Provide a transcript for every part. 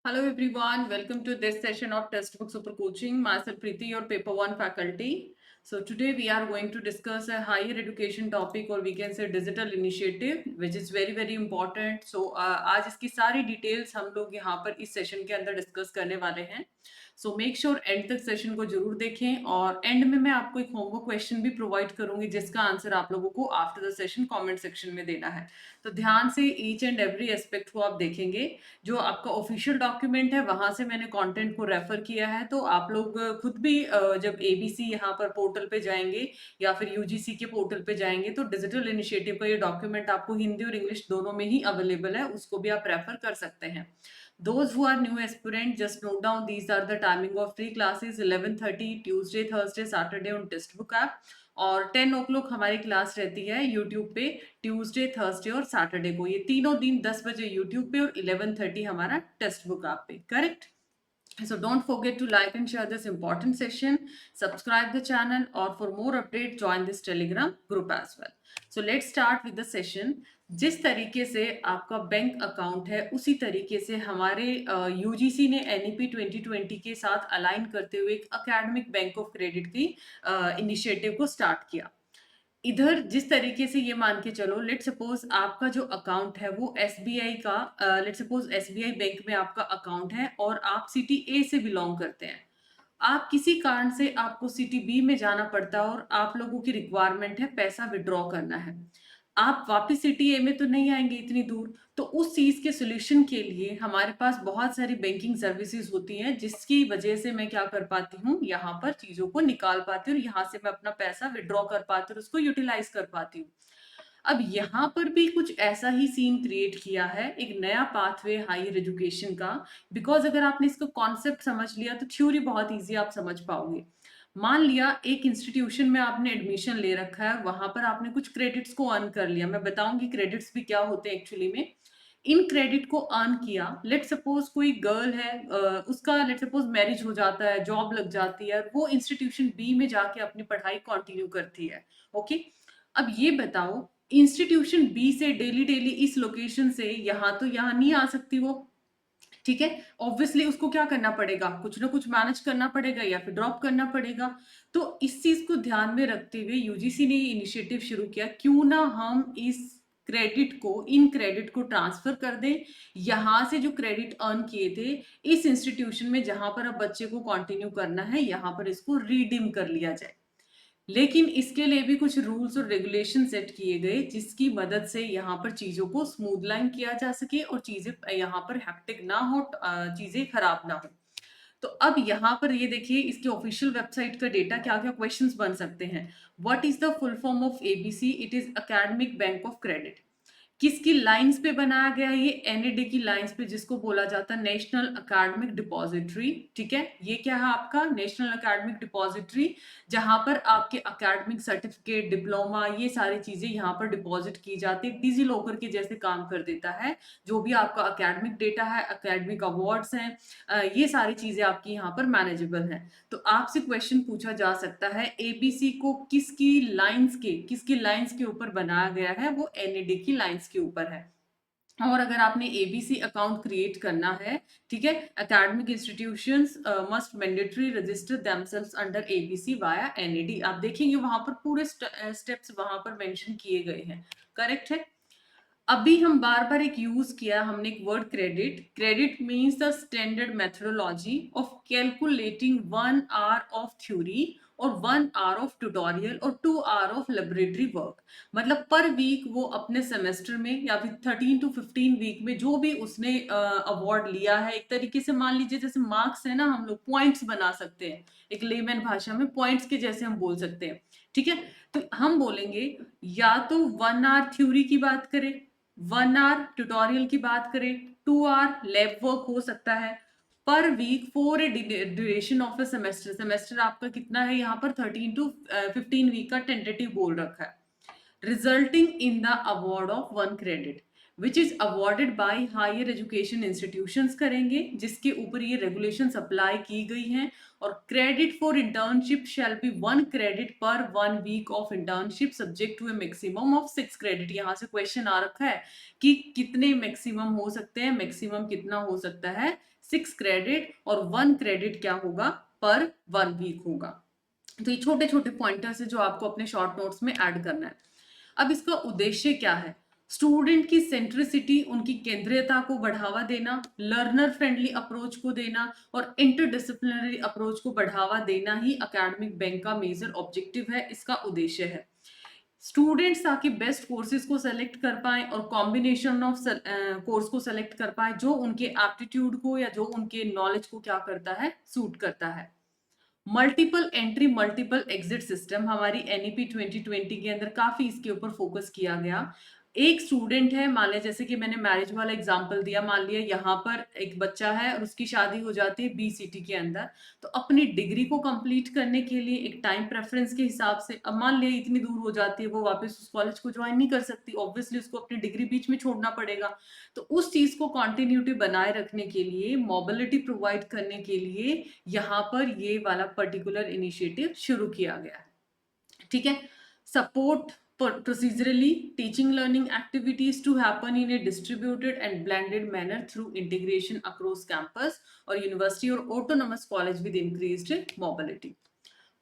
Hello everyone, welcome to this session of Textbook Super Coaching. Myself Preeti, your paper 1 faculty. So today we are going to discuss a higher education topic or we can say digital initiative which is very important. So आज इसकी सारी details हम लोग यहाँ पर इस session के अंदर discuss करने वाले हैं. सो मेक श्योर एंड तक सेशन को जरूर देखें और एंड में मैं आपको एक होमवर्क क्वेश्चन भी प्रोवाइड करूंगी जिसका आंसर आप लोगों को after the session comment section में देना है. तो ध्यान से ईच एंड एवरी एस्पेक्ट को आप देखेंगे. जो आपका ऑफिशियल डॉक्यूमेंट है वहां से मैंने कंटेंट को रेफर किया है, तो आप लोग खुद भी जब एबीसी यहाँ पर पोर्टल पे जाएंगे या फिर यूजीसी के पोर्टल पे जाएंगे तो डिजिटल इनिशिएटिव का ये डॉक्यूमेंट आपको हिंदी और इंग्लिश दोनों में ही अवेलेबल है, उसको भी आप रेफर कर सकते हैं. Those who are new aspirant, just note down these are the timing of 3 classes: 11:30 Tuesday, Thursday, Saturday on textbook app, और 10 o'clock हमारी क्लास रहती है यूट्यूब पे ट्यूसडे, थर्सडे और सैटरडे को. ये तीनों दिन 10 बजे यूट्यूब पे और 11:30 हमारा टेक्स्टबुक ऐप पे. Correct? So don't forget to like and share this important session, subscribe the channel, or for more updates join this Telegram group as well. So let's start with the session. जिस तरीके से आपका bank account है उसी तरीके से हमारे UGC ने एनईपी 2020 के साथ अलाइन करते हुए एक एकेडमिक बैंक ऑफ क्रेडिट की इनिशिएटिव को स्टार्ट किया. इधर जिस तरीके से ये मान के चलो, लेट सपोज आपका जो अकाउंट है वो एसबीआई का, लेट सपोज एसबीआई बैंक में आपका अकाउंट है और आप सिटी ए से बिलोंग करते हैं. आप किसी कारण से आपको सिटी बी में जाना पड़ता है और आप लोगों की रिक्वायरमेंट है पैसा विड्रॉ करना है. आप वापस सिटी ए में तो नहीं आएंगे इतनी दूर, तो उस चीज के सोल्यूशन के लिए हमारे पास बहुत सारी बैंकिंग सर्विसेज होती हैं जिसकी वजह से मैं क्या कर पाती हूँ, यहाँ पर चीजों को निकाल पाती हूँ और यहाँ से मैं अपना पैसा विड्रॉ कर पाती हूँ, उसको यूटिलाइज कर पाती हूँ. अब यहाँ पर भी कुछ ऐसा ही सीन क्रिएट किया है, एक नया पाथवे हायर एजुकेशन का. बिकॉज अगर आपने इसको कॉन्सेप्ट समझ लिया तो थ्योरी बहुत ईजी आप समझ पाओगे. मान लिया एक इंस्टीट्यूशन में आपने एडमिशन ले रखा है, वहां पर आपने कुछ क्रेडिट्स को अर्न कर लिया. मैं बताऊंगी क्रेडिट्स भी क्या होते हैं एक्चुअली में. इन क्रेडिट को अर्न किया, लेट सपोज कोई गर्ल है, उसका लेट सपोज मैरिज हो जाता है, जॉब लग जाती है, वो इंस्टीट्यूशन बी में जाके अपनी पढ़ाई कंटिन्यू करती है. ओके, अब ये बताओ इंस्टीट्यूशन बी से डेली डेली इस लोकेशन से यहाँ तो यहाँ नहीं आ सकती वो. ठीक है, ऑब्वियसली उसको क्या करना पड़ेगा, कुछ ना कुछ मैनेज करना पड़ेगा या फिर ड्रॉप करना पड़ेगा. तो इस चीज को ध्यान में रखते हुए यूजीसी ने ये इनिशिएटिव शुरू किया, क्यों ना हम इस इन क्रेडिट को ट्रांसफर कर दें. यहां से जो क्रेडिट अर्न किए थे इस इंस्टीट्यूशन में जहां पर अब बच्चे को कंटिन्यू करना है, यहां पर इसको रिडीम कर लिया जाए. लेकिन इसके लिए भी कुछ रूल्स और रेगुलेशन सेट किए गए जिसकी मदद से यहाँ पर चीजों को स्मूथ लाइन किया जा सके और चीजें यहाँ पर हैक्टिक ना हो, चीजें खराब ना हो. तो अब यहाँ पर ये देखिए इसकी ऑफिशियल वेबसाइट का डेटा, क्या क्या क्वेश्चंस बन सकते हैं. What is the full form of ABC? It is academic bank of credit. किसकी लाइंस पे बनाया गया है? ये एनएडी की लाइंस पे, जिसको बोला जाता है नेशनल एकेडमिक डिपॉजिटरी. ठीक है, ये क्या है आपका नेशनल एकेडमिक डिपॉजिटरी, जहां पर आपके एकेडमिक सर्टिफिकेट, डिप्लोमा, ये सारी चीजें यहाँ पर डिपॉजिट की जाती है. डिजी लॉकर के जैसे काम कर देता है. जो भी आपका एकेडमिक डेटा है, एकेडमिक अवार्ड्स हैं, ये सारी चीजें आपकी यहाँ पर मैनेजेबल हैं. तो आपसे क्वेश्चन पूछा जा सकता है एबीसी को किसकी लाइंस के ऊपर बनाया गया है? वो एनएडी की लाइंस के ऊपर है. और अगर आपने एबीसी अकाउंट क्रिएट करना है, ठीक है, academic institutions must mandatory register themselves under ABC via NAD. आप देखेंगे वहां पर पूरे स्टेप्स वहां पर मेंशन किए गए हैं. करेक्ट है. अभी हम बार बार एक यूज किया हमने एक word credit. Credit means the standard methodology of calculating 1 hour of theory और 1 आवर ऑफ ट्यूटोरियल और 2 आवर ऑफ लेबोरेटरी वर्क. मतलब पर वीक वो अपने सेमेस्टर में या फिर 13 to 15 वीक में जो भी उसने अवार्ड लिया है, एक तरीके से मान लीजिए जैसे मार्क्स है ना, हम लोग पॉइंट्स बना सकते हैं, एक लेमैन भाषा में पॉइंट्स के जैसे हम बोल सकते हैं. ठीक है, तो हम बोलेंगे या तो 1 आवर थ्योरी की बात करें, 1 आवर ट्यूटोरियल की बात करें, 2 आवर लैब वर्क हो सकता है पर week for a duration of a semester. Semester आपका कितना है यहाँ पर? 13 to 15 वीक का टेंटेटिव बोल रखा है. Resulting in the award of 1 credit. Which is awarded by higher education institutions करेंगे, जिसके ऊपर ये रेगुलेशंस अप्लाई की गई हैं। और credit for internship shall be 1 credit per 1 week of internship subject to a maximum of 6 credit. यहाँ से क्वेश्चन आ रखा है कि कितने मैक्सिमम हो सकते हैं, मैक्सिमम कितना हो सकता है 6 क्रेडिट, और 1 क्रेडिट क्या होगा पर 1 वीक होगा। तो ये छोटे छोटे पॉइंटर्स है जो आपको अपने शॉर्ट नोट्स में ऐड करना है। अब इसका उद्देश्य क्या है? स्टूडेंट की सेंट्रिसिटी, उनकी केंद्रीयता को बढ़ावा देना, लर्नर फ्रेंडली अप्रोच को देना और इंटरडिसिप्लिनरी अप्रोच को बढ़ावा देना ही एकेडमिक बैंक का मेजर ऑब्जेक्टिव है, इसका उद्देश्य है। स्टूडेंट्स ताकि बेस्ट कोर्सेज को सेलेक्ट कर पाए और कॉम्बिनेशन ऑफ कोर्स को सेलेक्ट कर पाए जो उनके एप्टीट्यूड को या जो उनके नॉलेज को क्या करता है, सूट करता है। Multiple entry multiple exit system हमारी एनईपी 2020 के अंदर काफी इसके ऊपर फोकस किया गया। एक स्टूडेंट है, मान लिया जैसे कि मैंने मैरिज वाला एग्जांपल दिया, मान लिया यहाँ पर एक बच्चा है और उसकी शादी हो जाती है बी सिटी के अंदर, तो अपनी डिग्री को कंप्लीट करने के लिए एक टाइम प्रेफरेंस के हिसाब से, अब मान लिया इतनी दूर हो जाती है, वो वापस उस कॉलेज को ज्वाइन नहीं कर सकती, ऑब्वियसली उसको अपनी डिग्री बीच में छोड़ना पड़ेगा। तो उस चीज को कॉन्टिन्यूटी बनाए रखने के लिए, मोबिलिटी प्रोवाइड करने के लिए यहाँ पर ये वाला पर्टिकुलर इनिशिएटिव शुरू किया गया है। ठीक है। Support procedurally teaching learning activities to happen in a distributed and blended manner through integration across campus और university और autonomous college with increased mobility।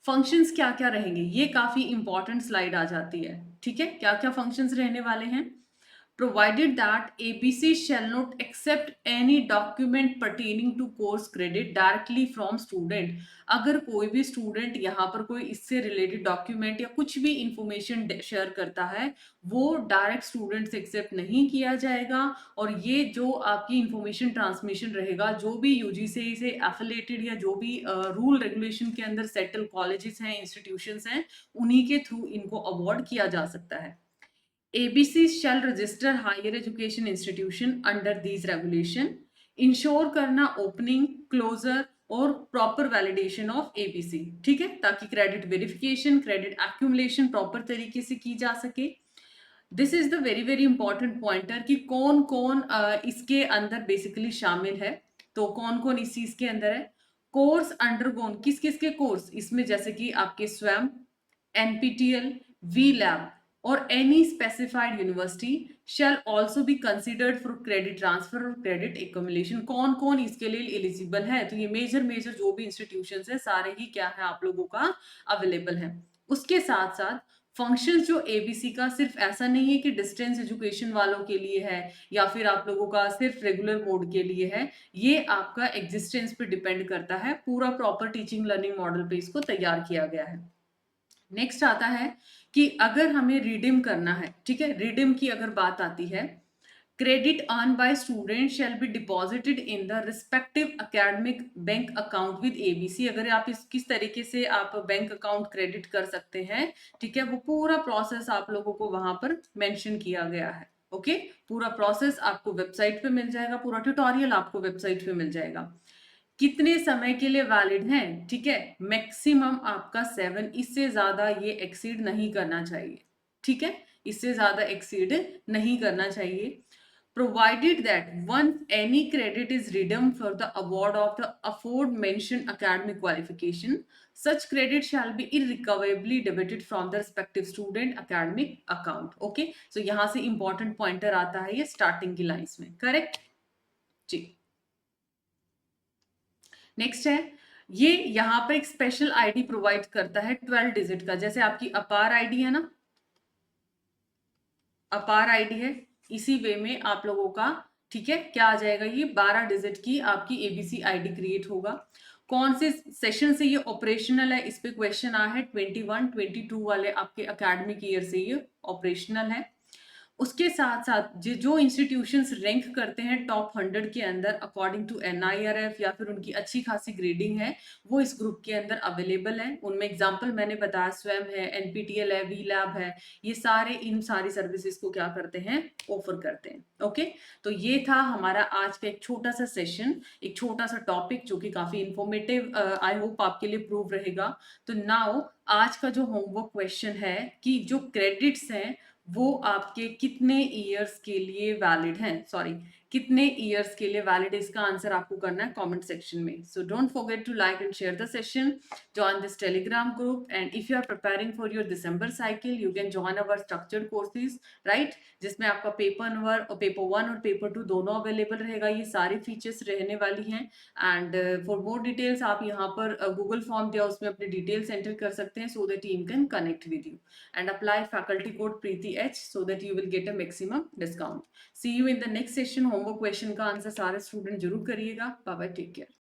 Functions क्या क्या रहेंगे, ये काफी इंपॉर्टेंट स्लाइड आ जाती है। ठीक है, क्या क्या फंक्शंस रहने वाले हैं? provided that ABC shall not accept any document pertaining to course credit directly from student। अगर कोई भी स्टूडेंट यहाँ पर कोई इससे रिलेटेड डॉक्यूमेंट या कुछ भी इंफॉर्मेशन शेयर करता है, वो डायरेक्ट स्टूडेंट से एक्सेप्ट नहीं किया जाएगा। और ये जो आपकी इंफॉर्मेशन ट्रांसमिशन रहेगा, जो भी यूजीसी से एफिलिएटेड या जो भी रूल रेगुलेशन के अंदर सेटल कॉलेजेस हैं, इंस्टीट्यूशंस हैं, उन्हीं के थ्रू इनको अवॉर्ड किया जा सकता है। ABC shall register higher education institution under these regulation। Ensure करना ओपनिंग, क्लोजर और प्रॉपर वैलिडेशन ऑफ ABC। ठीक है, ताकि credit verification, credit accumulation proper तरीके से की जा सके। This is the very very important pointer कि कौन कौन इसके अंदर बेसिकली शामिल है। तो कौन कौन इस चीज के अंदर है? कोर्स अंडरगोन, किस किस के कोर्स इसमें, जैसे कि आपके स्वयं, NPTEL, VLab और any specified university shall also be considered for credit transfer और credit accumulation। कौन कौन इसके लिए एलिजिबल है? तो ये मेजर जो भी इंस्टीट्यूशंस है सारे ही क्या है आप लोगों का अवेलेबल है। उसके साथ साथ फंक्शंस जो ABC का सिर्फ ऐसा नहीं है कि डिस्टेंस एजुकेशन वालों के लिए है या फिर आप लोगों का सिर्फ रेगुलर मोड के लिए है, ये आपका एग्जिस्टेंस पे डिपेंड करता है। पूरा प्रॉपर टीचिंग लर्निंग मॉडल पे इसको तैयार किया गया है। नेक्स्ट आता है कि अगर हमें रिडीम करना है, ठीक है, रिडीम की अगर बात आती है, credit earn by student shall be deposited in the respective academic bank account with ABC। अगर आप इस किस तरीके से आप बैंक अकाउंट क्रेडिट कर सकते हैं, ठीक है, वो पूरा प्रोसेस आप लोगों को वहां पर मेंशन किया गया है। ओके, पूरा प्रोसेस आपको वेबसाइट पे मिल जाएगा, पूरा ट्यूटोरियल आपको वेबसाइट पे मिल जाएगा। कितने समय के लिए वैलिड है? ठीक है, मैक्सिमम आपका 7, इससे ज्यादा ये एक्सीड नहीं करना चाहिए। ठीक है, इससे ज्यादा एक्सीड नहीं करना चाहिए। Provided that once any credit is redeemed for the award of the aforementioned academic qualification, such credit shall be irrecoverably debited from the respective student academic account। Okay, so यहां से इंपॉर्टेंट पॉइंटर आता है ये starting की lines में। Correct जी। Next है, ये यहाँ पर एक स्पेशल आईडी प्रोवाइड करता है 12 डिजिट का। जैसे आपकी अपार आईडी है ना, अपार आईडी है, इसी वे में आप लोगों का, ठीक है, क्या आ जाएगा, ये 12 डिजिट की आपकी ABC आईडी क्रिएट होगा। कौन से सेशन से ये ऑपरेशनल है, इस पे क्वेश्चन आया है। 21, 22 वाले आपके एकेडमिक ईयर से ये ऑपरेशनल है। उसके साथ साथ जो इंस्टीट्यूशंस रैंक करते हैं टॉप 100 के अंदर अकॉर्डिंग टू NIRF या फिर उनकी अच्छी खासी ग्रेडिंग है, वो इस ग्रुप के अंदर अवेलेबल है। उनमें एग्जांपल मैंने बताया, स्वयं है, NPTEL है, VLab है, ये सारे इन सारी सर्विसेज को क्या करते हैं, ऑफर करते हैं। ओके, तो ये था हमारा आज का एक छोटा सा सेशन, एक छोटा सा टॉपिक जो कि काफी इंफॉर्मेटिव आई होप आपके लिए प्रूव रहेगा। तो नाउ आज का जो होमवर्क क्वेश्चन है कि जो क्रेडिट्स हैं वो आपके कितने ईयर्स के लिए वैलिड हैं, सॉरी कितने ईयर्स के लिए वैलिड है, इसका आंसर आपको करना है कमेंट सेक्शन में. So don't forget to like and share the session, join this telegram group, and if you are preparing for your December cycle you can join our structured courses, right, जिसमें आपका paper 1 और paper 1 और paper 2 दोनों available रहेगा. ये सारे features रहने वाली हैं. एंड फॉर मोर डिटेल्स आप यहाँ पर गूगल फॉर्म दिया, उसमें अपने डिटेल्स एंटर कर सकते हैं so that team can connect with you. And apply faculty code Preeti H so that you will get a maximum discount. See you in the next session. Homework question का answer सारे student जरूर करिएगा. Bye bye, take care.